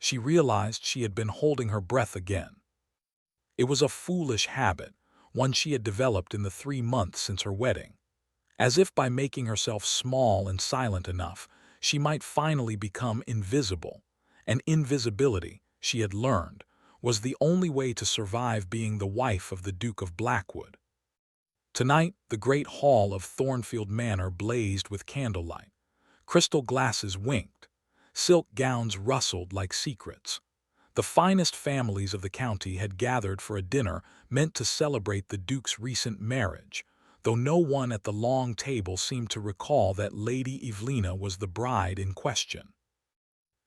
She realized she had been holding her breath again. It was a foolish habit, one she had developed in the 3 months since her wedding. As if by making herself small and silent enough, she might finally become invisible. And invisibility, she had learned, was the only way to survive being the wife of the Duke of Blackwood. Tonight, the great hall of Thornfield Manor blazed with candlelight. Crystal glasses winked. Silk gowns rustled like secrets. The finest families of the county had gathered for a dinner meant to celebrate the Duke's recent marriage, though no one at the long table seemed to recall that Lady Evelina was the bride in question.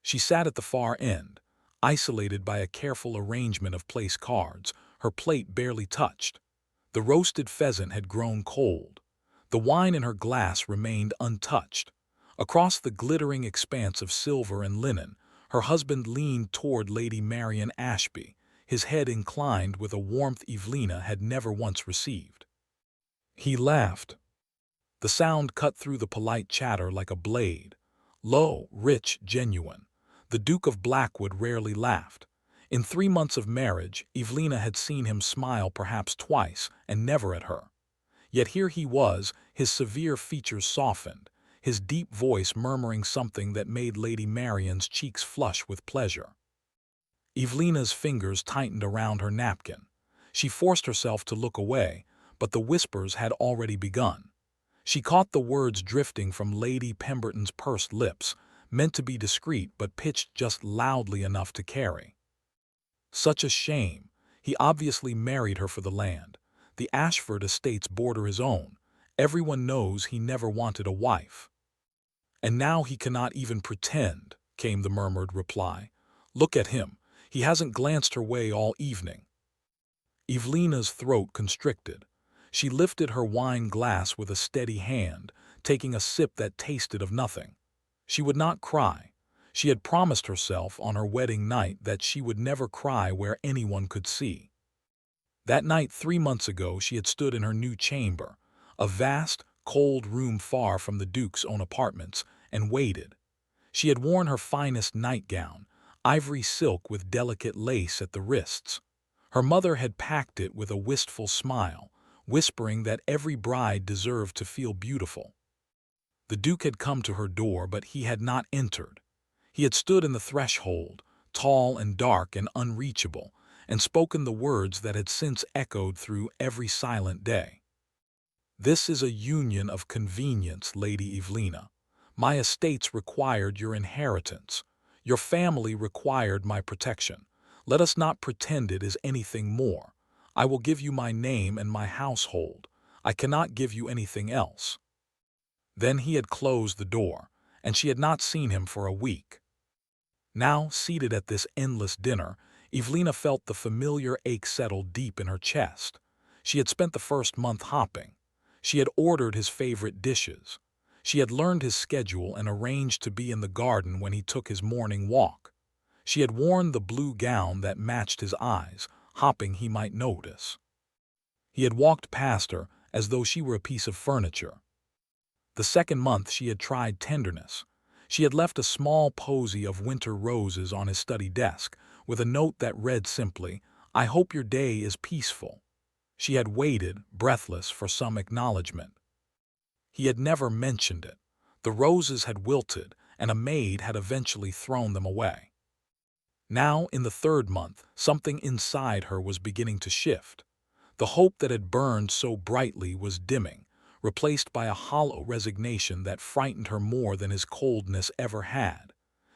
She sat at the far end, isolated by a careful arrangement of place cards, her plate barely touched. The roasted pheasant had grown cold. The wine in her glass remained untouched. Across the glittering expanse of silver and linen, her husband leaned toward Lady Marian Ashby, his head inclined with a warmth Evelina had never once received. He laughed. The sound cut through the polite chatter like a blade. Low, rich, genuine. The Duke of Blackwood rarely laughed. In 3 months of marriage, Evelina had seen him smile perhaps twice, and never at her. Yet here he was, his severe features softened, his deep voice murmuring something that made Lady Marian's cheeks flush with pleasure. Evelina's fingers tightened around her napkin. She forced herself to look away, but the whispers had already begun. She caught the words drifting from Lady Pemberton's pursed lips, meant to be discreet but pitched just loudly enough to carry. Such a shame. He obviously married her for the land. The Ashford estates border his own. Everyone knows he never wanted a wife. And now he cannot even pretend, came the murmured reply. Look at him. He hasn't glanced her way all evening. Evelina's throat constricted. She lifted her wine glass with a steady hand, taking a sip that tasted of nothing. She would not cry. She had promised herself on her wedding night that she would never cry where anyone could see. That night 3 months ago she had stood in her new chamber, a vast, cold room far from the Duke's own apartments, and waited. She had worn her finest nightgown, ivory silk with delicate lace at the wrists. Her mother had packed it with a wistful smile, whispering that every bride deserved to feel beautiful. The Duke had come to her door, but he had not entered. He had stood in the threshold, tall and dark and unreachable, and spoken the words that had since echoed through every silent day. This is a union of convenience, Lady Evelina. My estates required your inheritance. Your family required my protection. Let us not pretend it is anything more. I will give you my name and my household. I cannot give you anything else. Then he had closed the door, and she had not seen him for a week. Now, seated at this endless dinner, Evelina felt the familiar ache settle deep in her chest. She had spent the first month hopping. She had ordered his favorite dishes. She had learned his schedule and arranged to be in the garden when he took his morning walk. She had worn the blue gown that matched his eyes, hoping he might notice. He had walked past her as though she were a piece of furniture. The second month she had tried tenderness. She had left a small posy of winter roses on his study desk, with a note that read simply, "I hope your day is peaceful." She had waited, breathless, for some acknowledgement. He had never mentioned it. The roses had wilted, and a maid had eventually thrown them away. Now, in the 3rd month, something inside her was beginning to shift. The hope that had burned so brightly was dimming, replaced by a hollow resignation that frightened her more than his coldness ever had.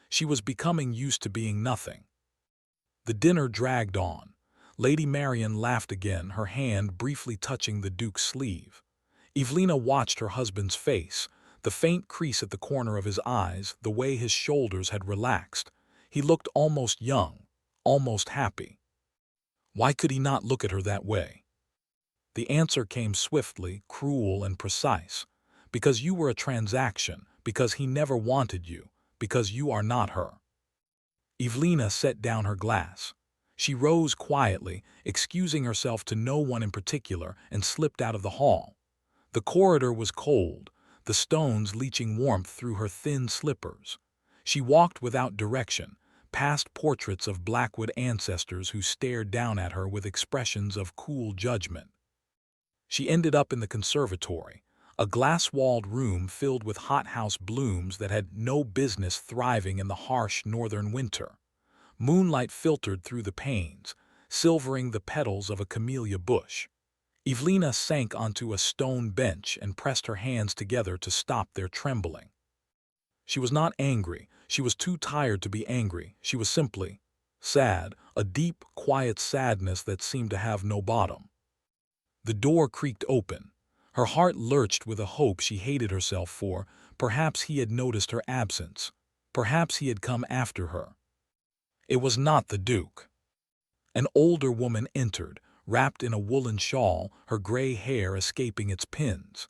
She was becoming used to being nothing. The dinner dragged on. Lady Marian laughed again, her hand briefly touching the Duke's sleeve. Evelina watched her husband's face, the faint crease at the corner of his eyes, the way his shoulders had relaxed. He looked almost young, almost happy. Why could he not look at her that way? The answer came swiftly, cruel and precise. Because you were a transaction, because he never wanted you, because you are not her. Evelina set down her glass. She rose quietly, excusing herself to no one in particular, and slipped out of the hall. The corridor was cold, the stones leaching warmth through her thin slippers. She walked without direction, past portraits of Blackwood ancestors who stared down at her with expressions of cool judgment. She ended up in the conservatory, a glass-walled room filled with hothouse blooms that had no business thriving in the harsh northern winter. Moonlight filtered through the panes, silvering the petals of a camellia bush. Evelina sank onto a stone bench and pressed her hands together to stop their trembling. She was not angry. She was too tired to be angry. She was simply sad, a deep, quiet sadness that seemed to have no bottom. The door creaked open. Her heart lurched with a hope she hated herself for. Perhaps he had noticed her absence. Perhaps he had come after her. It was not the Duke. An older woman entered, wrapped in a woolen shawl, her gray hair escaping its pins.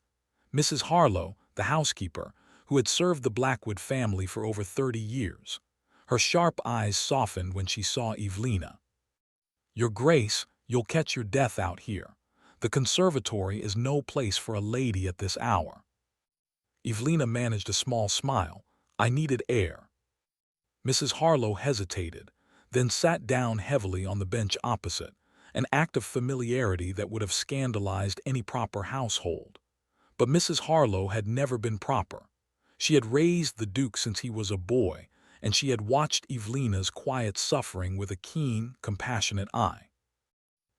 Mrs. Harlow, the housekeeper, who had served the Blackwood family for over 30 years. Her sharp eyes softened when she saw Evelina. "Your Grace, you'll catch your death out here. The conservatory is no place for a lady at this hour." Evelina managed a small smile. "I needed air." Mrs. Harlow hesitated, then sat down heavily on the bench opposite, an act of familiarity that would have scandalized any proper household. But Mrs. Harlow had never been proper. She had raised the Duke since he was a boy, and she had watched Evelina's quiet suffering with a keen, compassionate eye.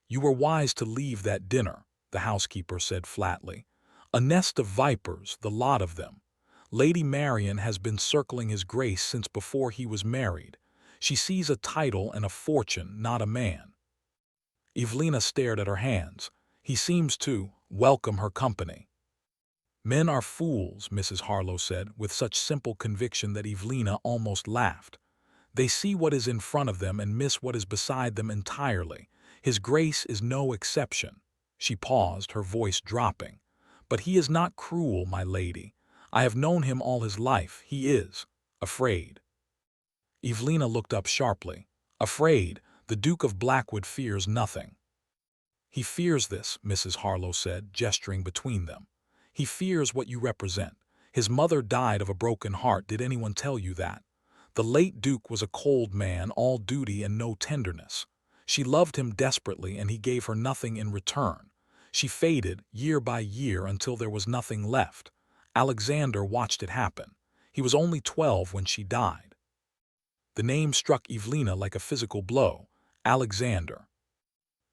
"You were wise to leave that dinner," the housekeeper said flatly. "A nest of vipers, the lot of them. Lady Marian has been circling his Grace since before he was married. She sees a title and a fortune, not a man." Evelina stared at her hands. "He seems to welcome her company." "Men are fools," Mrs. Harlow said, with such simple conviction that Evelina almost laughed. "They see what is in front of them and miss what is beside them entirely. His Grace is no exception." She paused, her voice dropping. "But he is not cruel, my lady. I have known him all his life. He is afraid." Evelina looked up sharply. "Afraid? The Duke of Blackwood fears nothing." "He fears this," Mrs. Harlow said, gesturing between them. "He fears what you represent. His mother died of a broken heart. Did anyone tell you that? The late Duke was a cold man, all duty and no tenderness. She loved him desperately, and he gave her nothing in return. She faded, year by year, until there was nothing left. Alexander watched it happen. He was only 12 when she died." The name struck Evelina like a physical blow. Alexander.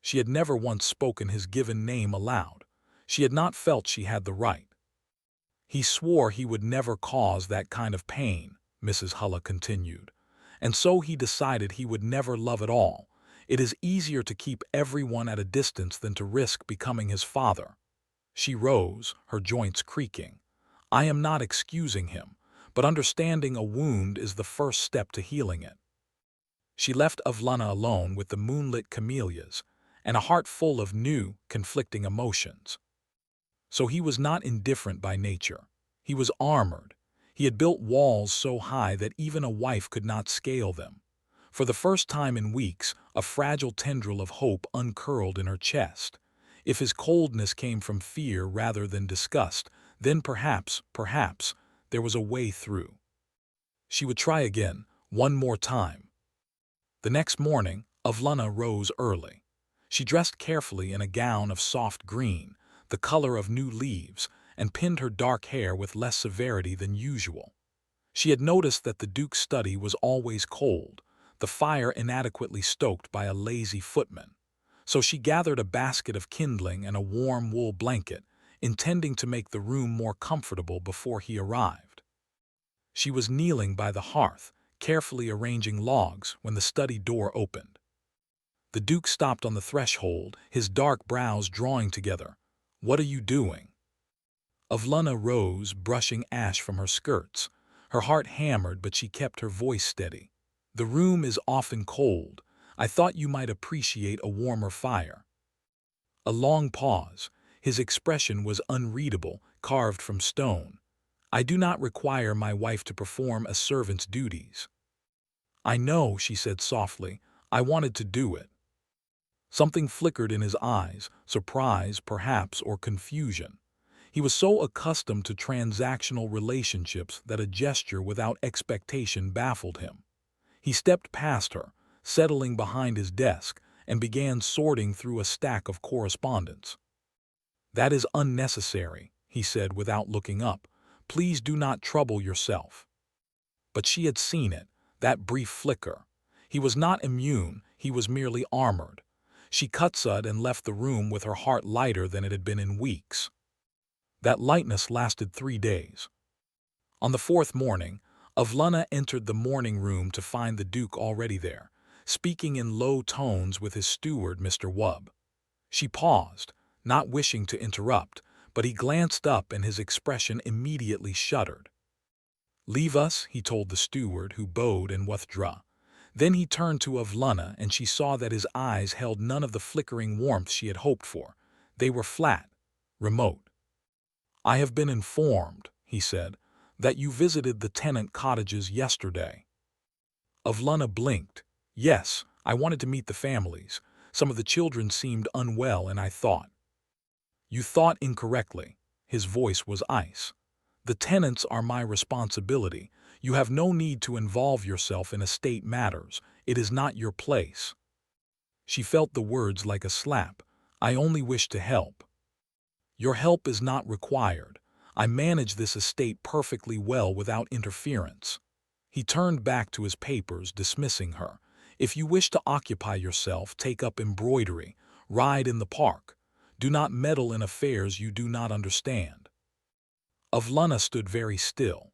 She had never once spoken his given name aloud. She had not felt she had the right. "He swore he would never cause that kind of pain," Mrs. Hulla continued. "And so he decided he would never love at all. It is easier to keep everyone at a distance than to risk becoming his father." She rose, her joints creaking. "I am not excusing him, but understanding a wound is the first step to healing it." She left Evelina alone with the moonlit camellias and a heart full of new, conflicting emotions. So he was not indifferent by nature. He was armored. He had built walls so high that even a wife could not scale them. For the first time in weeks, a fragile tendril of hope uncurled in her chest. If his coldness came from fear rather than disgust, then perhaps, there was a way through. She would try again, one more time. The next morning, Evelina rose early. She dressed carefully in a gown of soft green, the color of new leaves, and pinned her dark hair with less severity than usual. She had noticed that the Duke's study was always cold, the fire inadequately stoked by a lazy footman. So she gathered a basket of kindling and a warm wool blanket, intending to make the room more comfortable before he arrived. She was kneeling by the hearth, carefully arranging logs, when the study door opened. The Duke stopped on the threshold, his dark brows drawing together. "What are you doing?" Evelina rose, brushing ash from her skirts. Her heart hammered, but she kept her voice steady. "The room is often cold. I thought you might appreciate a warmer fire." A long pause. His expression was unreadable, carved from stone. "I do not require my wife to perform a servant's duties." "I know," she said softly. "I wanted to do it." Something flickered in his eyes, surprise, perhaps, or confusion. He was so accustomed to transactional relationships that a gesture without expectation baffled him. He stepped past her, settling behind his desk, and began sorting through a stack of correspondence. "That is unnecessary," he said without looking up. "Please do not trouble yourself." But she had seen it, that brief flicker. He was not immune, he was merely armored. She cutsud and left the room with her heart lighter than it had been in weeks. That lightness lasted 3 days. On the 4th morning, Avluna entered the morning room to find the Duke already there, speaking in low tones with his steward, Mr. Wubb. She paused, not wishing to interrupt, but he glanced up and his expression immediately shuddered. "Leave us," he told the steward, who bowed and withdrew. Then he turned to Avluna, and she saw that his eyes held none of the flickering warmth she had hoped for. They were flat, remote. "I have been informed," he said, "that you visited the tenant cottages yesterday." Avluna blinked. "Yes, I wanted to meet the families. Some of the children seemed unwell, and I thought—" "You thought incorrectly." His voice was ice. "The tenants are my responsibility. You have no need to involve yourself in estate matters. It is not your place." She felt the words like a slap. "I only wish to help." "Your help is not required. I manage this estate perfectly well without interference." He turned back to his papers, dismissing her. "If you wish to occupy yourself, take up embroidery, ride in the park. Do not meddle in affairs you do not understand." Avluna stood very still.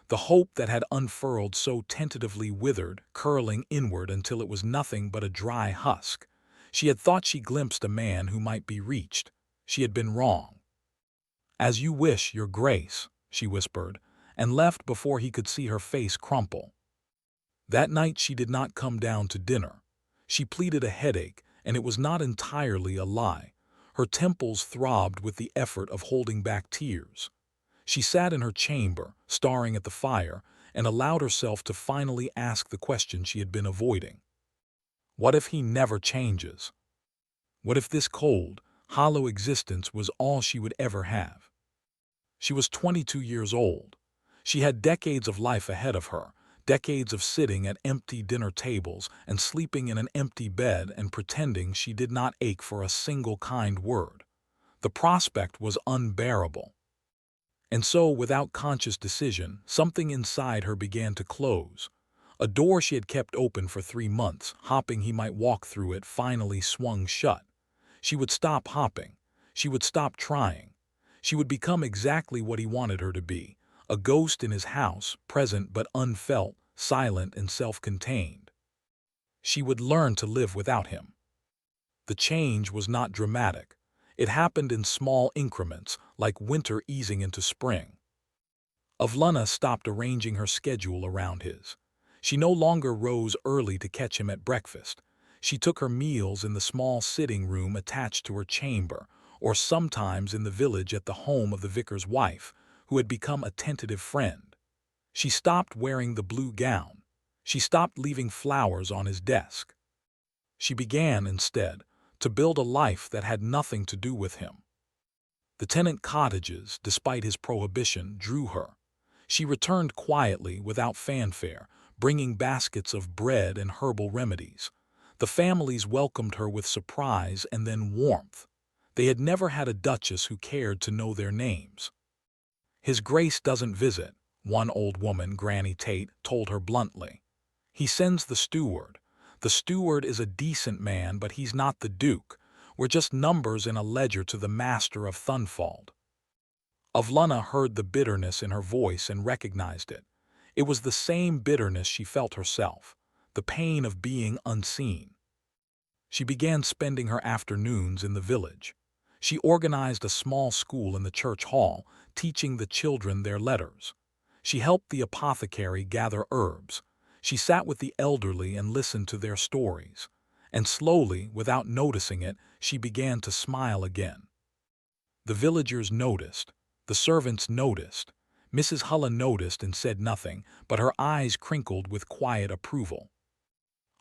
The hope that had unfurled so tentatively withered, curling inward until it was nothing but a dry husk. She had thought she glimpsed a man who might be reached. She had been wrong. "As you wish, your grace," she whispered, and left before he could see her face crumple. That night she did not come down to dinner. She pleaded a headache, and it was not entirely a lie. Her temples throbbed with the effort of holding back tears. She sat in her chamber, staring at the fire, and allowed herself to finally ask the question she had been avoiding. What if he never changes? What if this cold, hollow existence was all she would ever have? She was 22 years old. She had decades of life ahead of her, decades of sitting at empty dinner tables and sleeping in an empty bed and pretending she did not ache for a single kind word. The prospect was unbearable. And so, without conscious decision, something inside her began to close. A door she had kept open for 3 months, hoping he might walk through it, finally swung shut. She would stop hopping. She would stop trying. She would become exactly what he wanted her to be, a ghost in his house, present but unfelt, silent and self-contained. She would learn to live without him. The change was not dramatic. It happened in small increments, like winter easing into spring. Avluna stopped arranging her schedule around his. She no longer rose early to catch him at breakfast. She took her meals in the small sitting room attached to her chamber, or sometimes in the village at the home of the vicar's wife, who had become a tentative friend. She stopped wearing the blue gown. She stopped leaving flowers on his desk. She began, instead, to build a life that had nothing to do with him. The tenant cottages, despite his prohibition, drew her. She returned quietly, without fanfare, bringing baskets of bread and herbal remedies. The families welcomed her with surprise and then warmth. They had never had a duchess who cared to know their names. "His Grace doesn't visit," one old woman, Granny Tate, told her bluntly. "He sends the steward. The steward is a decent man, but he's not the Duke. We're just numbers in a ledger to the master of Thunfold." Avluna heard the bitterness in her voice and recognized it. It was the same bitterness she felt herself, the pain of being unseen. She began spending her afternoons in the village. She organized a small school in the church hall, teaching the children their letters. She helped the apothecary gather herbs. She sat with the elderly and listened to their stories. And slowly, without noticing it, she began to smile again. The villagers noticed. The servants noticed. Mrs. Hulla noticed and said nothing, but her eyes crinkled with quiet approval.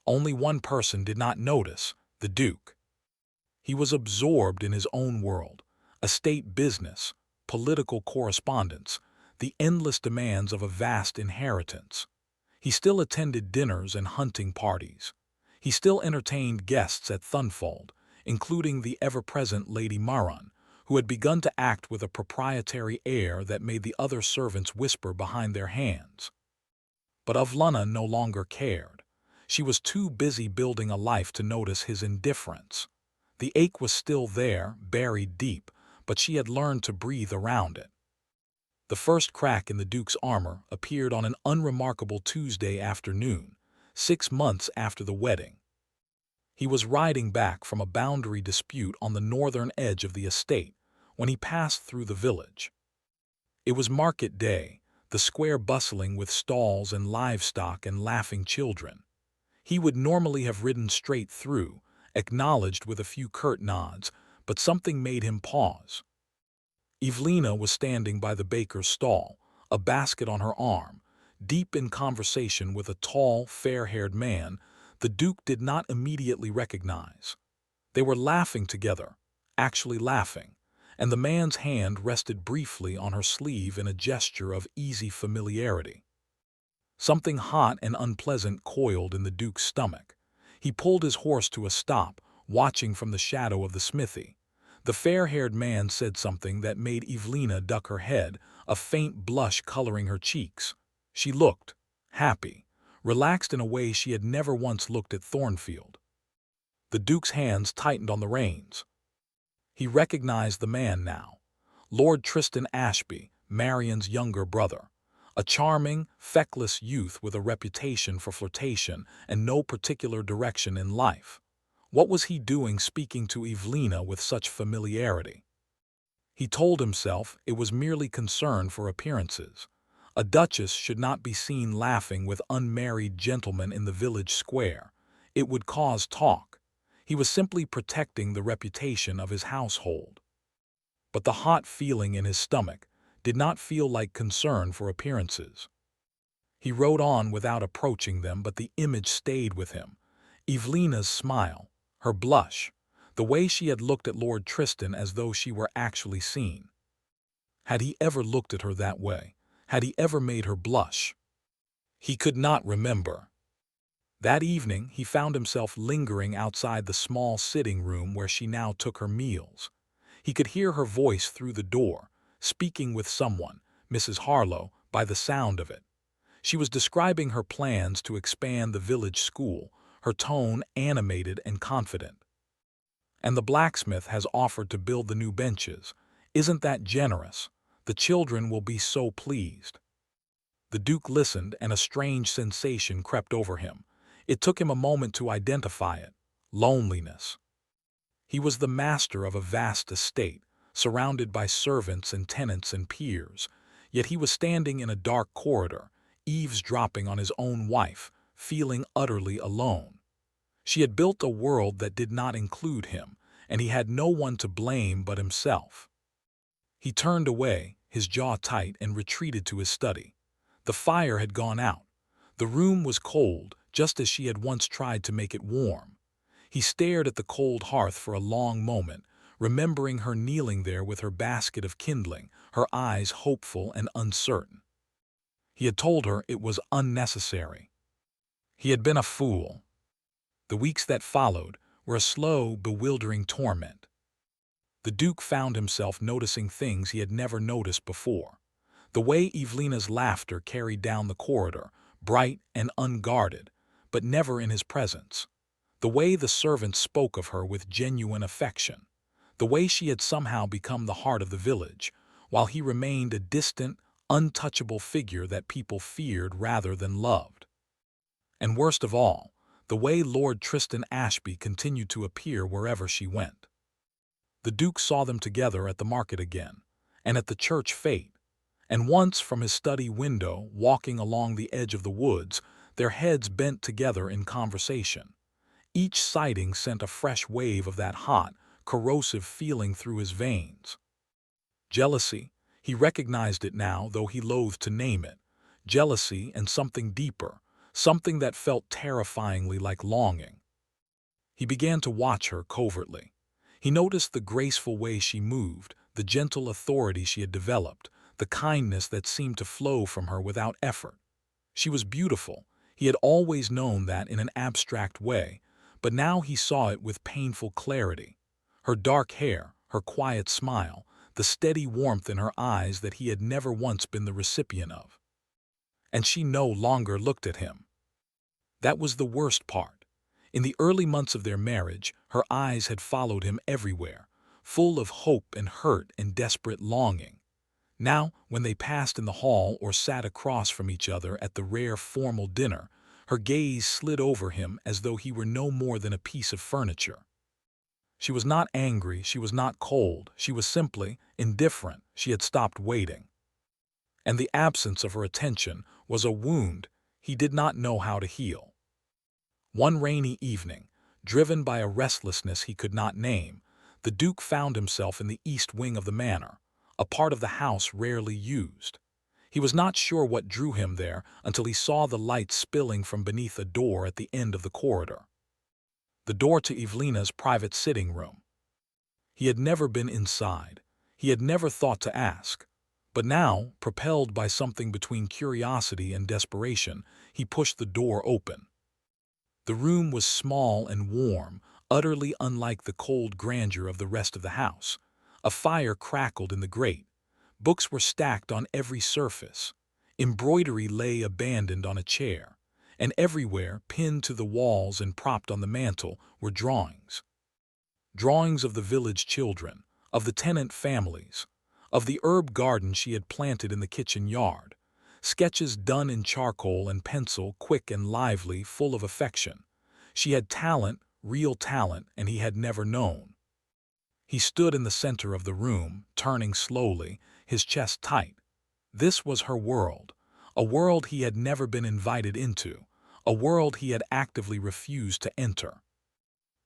Only one person did not notice, the Duke. He was absorbed in his own world, estate business, political correspondence, the endless demands of a vast inheritance. He still attended dinners and hunting parties. He still entertained guests at Thunfold, including the ever-present Lady Maron, who had begun to act with a proprietary air that made the other servants whisper behind their hands. But Avlana no longer cared. She was too busy building a life to notice his indifference. The ache was still there, buried deep, but she had learned to breathe around it. The first crack in the Duke's armor appeared on an unremarkable Tuesday afternoon, 6 months after the wedding. He was riding back from a boundary dispute on the northern edge of the estate when he passed through the village. It was market day, the square bustling with stalls and livestock and laughing children. He would normally have ridden straight through, acknowledged with a few curt nods, but something made him pause. Evelina was standing by the baker's stall, a basket on her arm, deep in conversation with a tall, fair-haired man the Duke did not immediately recognize. They were laughing together, actually laughing, and the man's hand rested briefly on her sleeve in a gesture of easy familiarity. Something hot and unpleasant coiled in the Duke's stomach. He pulled his horse to a stop, watching from the shadow of the smithy. The fair-haired man said something that made Evelina duck her head, a faint blush coloring her cheeks. She looked happy, relaxed in a way she had never once looked at Thornfield. The Duke's hands tightened on the reins. He recognized the man now. Lord Tristan Ashby, Marion's younger brother. A charming, feckless youth with a reputation for flirtation and no particular direction in life. What was he doing speaking to Evelina with such familiarity? He told himself it was merely concern for appearances. A duchess should not be seen laughing with unmarried gentlemen in the village square. It would cause talk. He was simply protecting the reputation of his household. But the hot feeling in his stomach did not feel like concern for appearances. He rode on without approaching them, but the image stayed with him. Evelina's smile, her blush, the way she had looked at Lord Tristan as though she were actually seen. Had he ever looked at her that way? Had he ever made her blush? He could not remember. That evening, he found himself lingering outside the small sitting room where she now took her meals. He could hear her voice through the door, speaking with someone, Mrs. Harlow, by the sound of it. She was describing her plans to expand the village school, her tone animated and confident. "And the blacksmith has offered to build the new benches. Isn't that generous? The children will be so pleased." The Duke listened, and a strange sensation crept over him. It took him a moment to identify it: loneliness. He was the master of a vast estate, surrounded by servants and tenants and peers, yet he was standing in a dark corridor, eavesdropping on his own wife, feeling utterly alone. She had built a world that did not include him, and he had no one to blame but himself. He turned away, his jaw tight, and retreated to his study. The fire had gone out. The room was cold, just as she had once tried to make it warm. He stared at the cold hearth for a long moment, remembering her kneeling there with her basket of kindling, her eyes hopeful and uncertain. He had told her it was unnecessary. He had been a fool. The weeks that followed were a slow, bewildering torment. The Duke found himself noticing things he had never noticed before. The way Evelina's laughter carried down the corridor, bright and unguarded, but never in his presence. The way the servants spoke of her with genuine affection. The way she had somehow become the heart of the village, while he remained a distant, untouchable figure that people feared rather than loved. And worst of all, the way Lord Tristan Ashby continued to appear wherever she went. The Duke saw them together at the market again, and at the church fete, and once from his study window, walking along the edge of the woods, their heads bent together in conversation. Each sighting sent a fresh wave of that hot, corrosive feeling through his veins. Jealousy, he recognized it now, though he loathed to name it. Jealousy and something deeper, something that felt terrifyingly like longing. He began to watch her covertly. He noticed the graceful way she moved, the gentle authority she had developed, the kindness that seemed to flow from her without effort. She was beautiful. He had always known that in an abstract way, but now he saw it with painful clarity. Her dark hair, her quiet smile, the steady warmth in her eyes that he had never once been the recipient of. And she no longer looked at him. That was the worst part. In the early months of their marriage, her eyes had followed him everywhere, full of hope and hurt and desperate longing. Now, when they passed in the hall or sat across from each other at the rare formal dinner, her gaze slid over him as though he were no more than a piece of furniture. She was not angry, she was not cold, she was simply indifferent. She had stopped waiting. And the absence of her attention was a wound he did not know how to heal. One rainy evening, driven by a restlessness he could not name, the Duke found himself in the east wing of the manor, a part of the house rarely used. He was not sure what drew him there until he saw the light spilling from beneath a door at the end of the corridor. The door to Evelina's private sitting room. He had never been inside. He had never thought to ask. But now, propelled by something between curiosity and desperation, he pushed the door open. The room was small and warm, utterly unlike the cold grandeur of the rest of the house. A fire crackled in the grate. Books were stacked on every surface. Embroidery lay abandoned on a chair. And everywhere, pinned to the walls and propped on the mantel, were drawings. Drawings of the village children, of the tenant families, of the herb garden she had planted in the kitchen yard. Sketches done in charcoal and pencil, quick and lively, full of affection. She had talent, real talent, and he had never known. He stood in the center of the room, turning slowly, his chest tight. This was her world, a world he had never been invited into, a world he had actively refused to enter.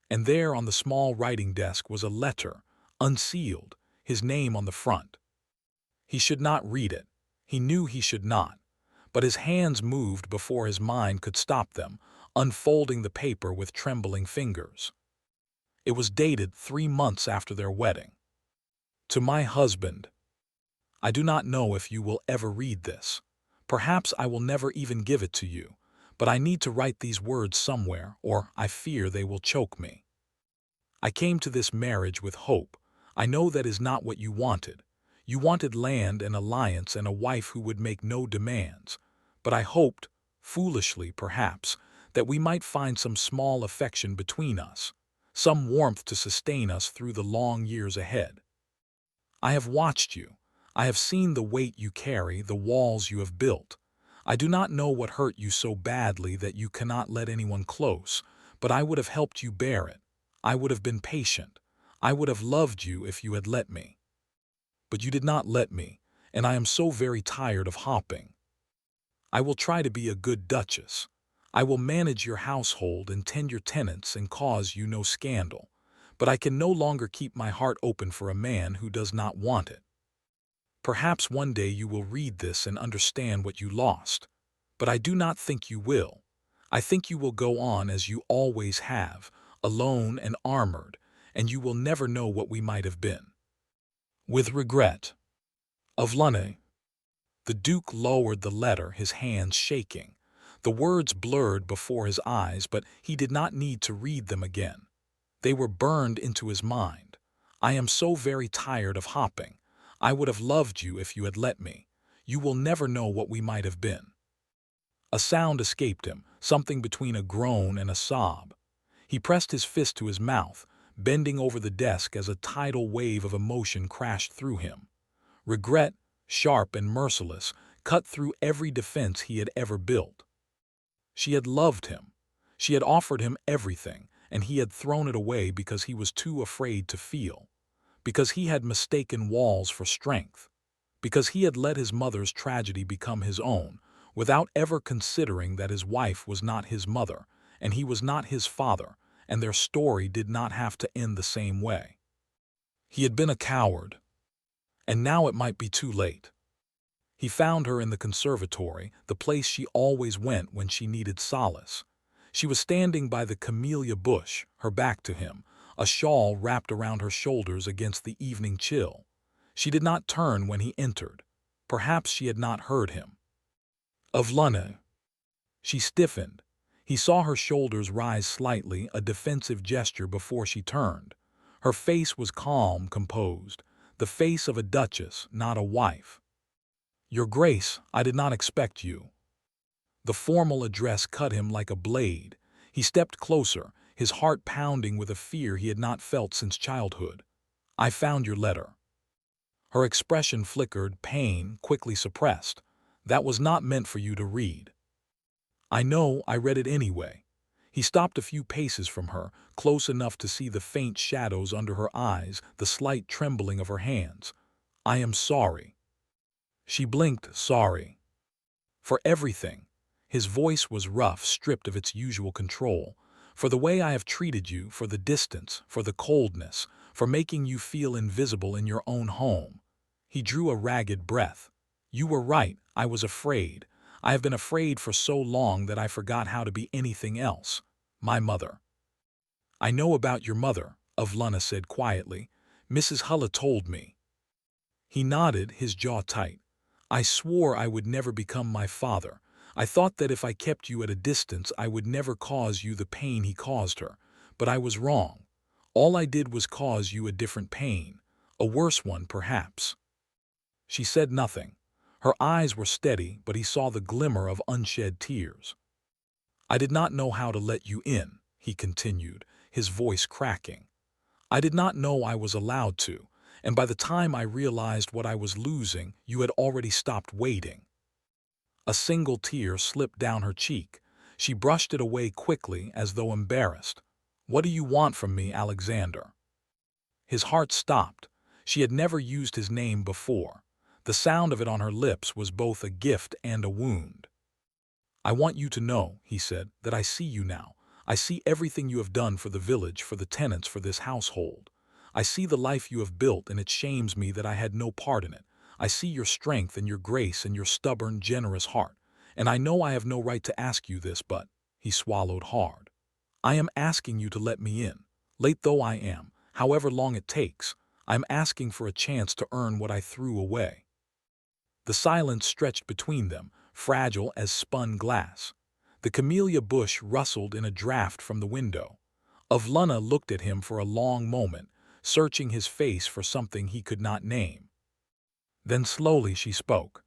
And there on the small writing desk was a letter, unsealed, his name on the front. He should not read it. He knew he should not. But his hands moved before his mind could stop them, unfolding the paper with trembling fingers. It was dated 3 months after their wedding. To my husband. I do not know if you will ever read this. Perhaps I will never even give it to you, but I need to write these words somewhere, or I fear they will choke me. I came to this marriage with hope. I know that is not what you wanted. You wanted land and alliance and a wife who would make no demands. But I hoped, foolishly perhaps, that we might find some small affection between us, some warmth to sustain us through the long years ahead. I have watched you. I have seen the weight you carry, the walls you have built. I do not know what hurt you so badly that you cannot let anyone close, but I would have helped you bear it. I would have been patient. I would have loved you if you had let me. But you did not let me, and I am so very tired of hopping. I will try to be a good duchess. I will manage your household and tend your tenants and cause you no scandal. But I can no longer keep my heart open for a man who does not want it. Perhaps one day you will read this and understand what you lost. But I do not think you will. I think you will go on as you always have, alone and armored, and you will never know what we might have been. With regret. Of Lunay. The Duke lowered the letter, his hands shaking. The words blurred before his eyes, but he did not need to read them again. They were burned into his mind. I am so very tired of hopping. I would have loved you if you had let me. You will never know what we might have been. A sound escaped him, something between a groan and a sob. He pressed his fist to his mouth, bending over the desk as a tidal wave of emotion crashed through him. Regret, sharp and merciless, cut through every defense he had ever built. She had loved him. She had offered him everything, and he had thrown it away because he was too afraid to feel. Because he had mistaken walls for strength. Because he had let his mother's tragedy become his own, without ever considering that his wife was not his mother, and he was not his father, and their story did not have to end the same way. He had been a coward. And now it might be too late. He found her in the conservatory, the place she always went when she needed solace. She was standing by the camellia bush, her back to him, a shawl wrapped around her shoulders against the evening chill. She did not turn when he entered. Perhaps she had not heard him. Of Lunay. She stiffened. He saw her shoulders rise slightly, a defensive gesture before she turned. Her face was calm, composed, the face of a duchess, not a wife. "Your Grace, I did not expect you." The formal address cut him like a blade. He stepped closer, his heart pounding with a fear he had not felt since childhood. "I found your letter." Her expression flickered, pain quickly suppressed. "That was not meant for you to read." "I know, I read it anyway." He stopped a few paces from her, close enough to see the faint shadows under her eyes, the slight trembling of her hands. "I am sorry." She blinked, "Sorry." "For everything." His voice was rough, stripped of its usual control. "For the way I have treated you, for the distance, for the coldness, for making you feel invisible in your own home." He drew a ragged breath. "You were right, I was afraid. I have been afraid for so long that I forgot how to be anything else. My mother." "I know about your mother," Avluna said quietly. "Mrs. Hulla told me." He nodded, his jaw tight. "I swore I would never become my father. I thought that if I kept you at a distance I would never cause you the pain he caused her. But I was wrong. All I did was cause you a different pain. A worse one, perhaps." She said nothing. Her eyes were steady, but he saw the glimmer of unshed tears. "I did not know how to let you in," he continued, his voice cracking. "I did not know I was allowed to, and by the time I realized what I was losing, you had already stopped waiting." A single tear slipped down her cheek. She brushed it away quickly, as though embarrassed. "What do you want from me, Alexander?" His heart stopped. She had never used his name before. The sound of it on her lips was both a gift and a wound. "I want you to know," he said, "that I see you now. I see everything you have done for the village, for the tenants, for this household. I see the life you have built, and it shames me that I had no part in it. I see your strength and your grace and your stubborn, generous heart. And I know I have no right to ask you this, but—" he swallowed hard. "I am asking you to let me in. Late though I am, however long it takes, I am asking for a chance to earn what I threw away." The silence stretched between them, fragile as spun glass. The camellia bush rustled in a draft from the window. Avluna looked at him for a long moment, searching his face for something he could not name. Then slowly she spoke.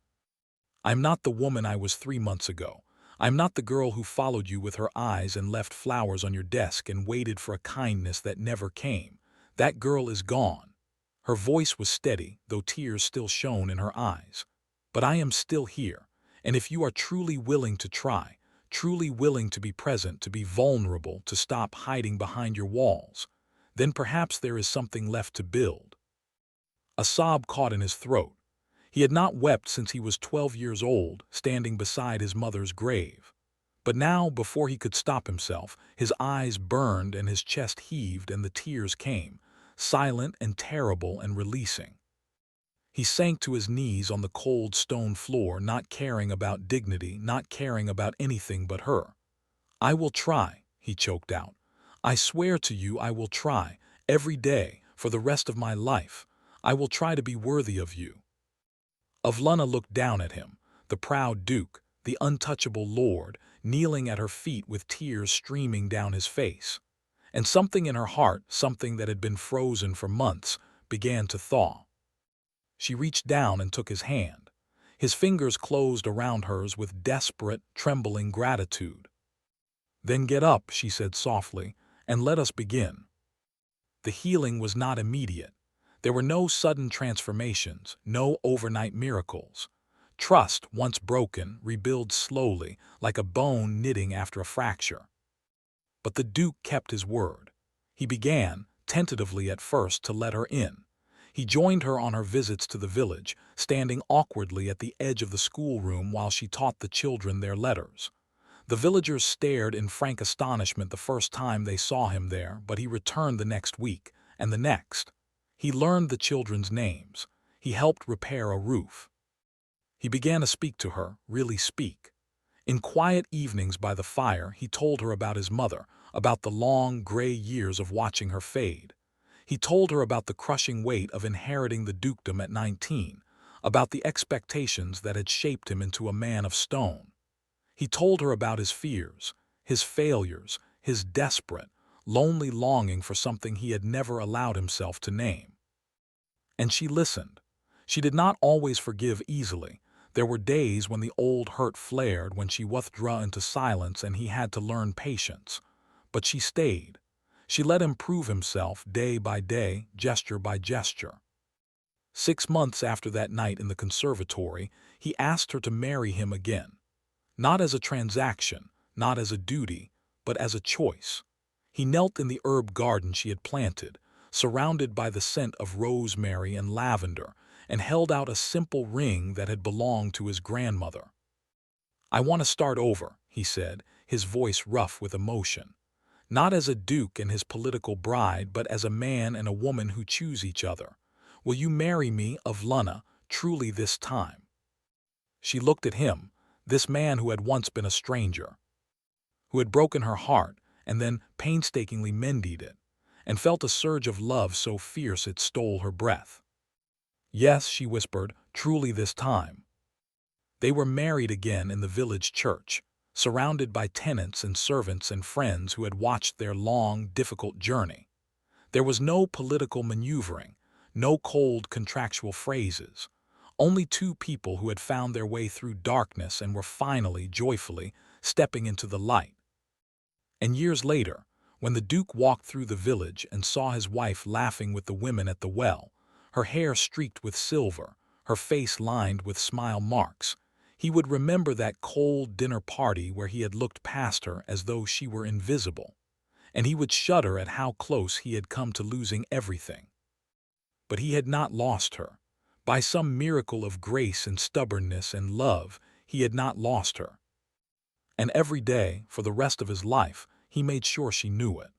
"I'm not the woman I was 3 months ago. I'm not the girl who followed you with her eyes and left flowers on your desk and waited for a kindness that never came. That girl is gone." Her voice was steady, though tears still shone in her eyes. "But I am still here, and if you are truly willing to try, truly willing to be present, to be vulnerable, to stop hiding behind your walls, then perhaps there is something left to build." A sob caught in his throat. He had not wept since he was 12 years old, standing beside his mother's grave. But now, before he could stop himself, his eyes burned and his chest heaved and the tears came, silent and terrible and releasing. He sank to his knees on the cold stone floor, not caring about dignity, not caring about anything but her. "I will try," he choked out. "I swear to you I will try, every day, for the rest of my life. I will try to be worthy of you." Avluna looked down at him, the proud duke, the untouchable lord, kneeling at her feet with tears streaming down his face. And something in her heart, something that had been frozen for months, began to thaw. She reached down and took his hand. His fingers closed around hers with desperate, trembling gratitude. "Then get up," she said softly, "and let us begin." The healing was not immediate. There were no sudden transformations, no overnight miracles. Trust, once broken, rebuilds slowly, like a bone knitting after a fracture. But the Duke kept his word. He began, tentatively at first, to let her in. He joined her on her visits to the village, standing awkwardly at the edge of the schoolroom while she taught the children their letters. The villagers stared in frank astonishment the first time they saw him there, but he returned the next week, and the next. He learned the children's names. He helped repair a roof. He began to speak to her, really speak. In quiet evenings by the fire, he told her about his mother, about the long, gray years of watching her fade. He told her about the crushing weight of inheriting the dukedom at 19, about the expectations that had shaped him into a man of stone. He told her about his fears, his failures, his desperate, lonely longing for something he had never allowed himself to name. And she listened. She did not always forgive easily. There were days when the old hurt flared, when she withdrew into silence and he had to learn patience. But she stayed. She let him prove himself day by day, gesture by gesture. 6 months after that night in the conservatory, he asked her to marry him again. Not as a transaction, not as a duty, but as a choice. He knelt in the herb garden she had planted, surrounded by the scent of rosemary and lavender, and held out a simple ring that had belonged to his grandmother. "I want to start over," he said, his voice rough with emotion. "Not as a duke and his political bride, but as a man and a woman who choose each other. Will you marry me, Avluna, truly this time?" She looked at him, this man who had once been a stranger, who had broken her heart and then painstakingly mended it, and felt a surge of love so fierce it stole her breath. "Yes," she whispered, "truly this time." They were married again in the village church, surrounded by tenants and servants and friends who had watched their long, difficult journey. There was no political maneuvering, no cold contractual phrases, only two people who had found their way through darkness and were finally, joyfully, stepping into the light. And years later, when the Duke walked through the village and saw his wife laughing with the women at the well, her hair streaked with silver, her face lined with smile marks, he would remember that cold dinner party where he had looked past her as though she were invisible, and he would shudder at how close he had come to losing everything. But he had not lost her. By some miracle of grace and stubbornness and love, he had not lost her. And every day, for the rest of his life, he made sure she knew it.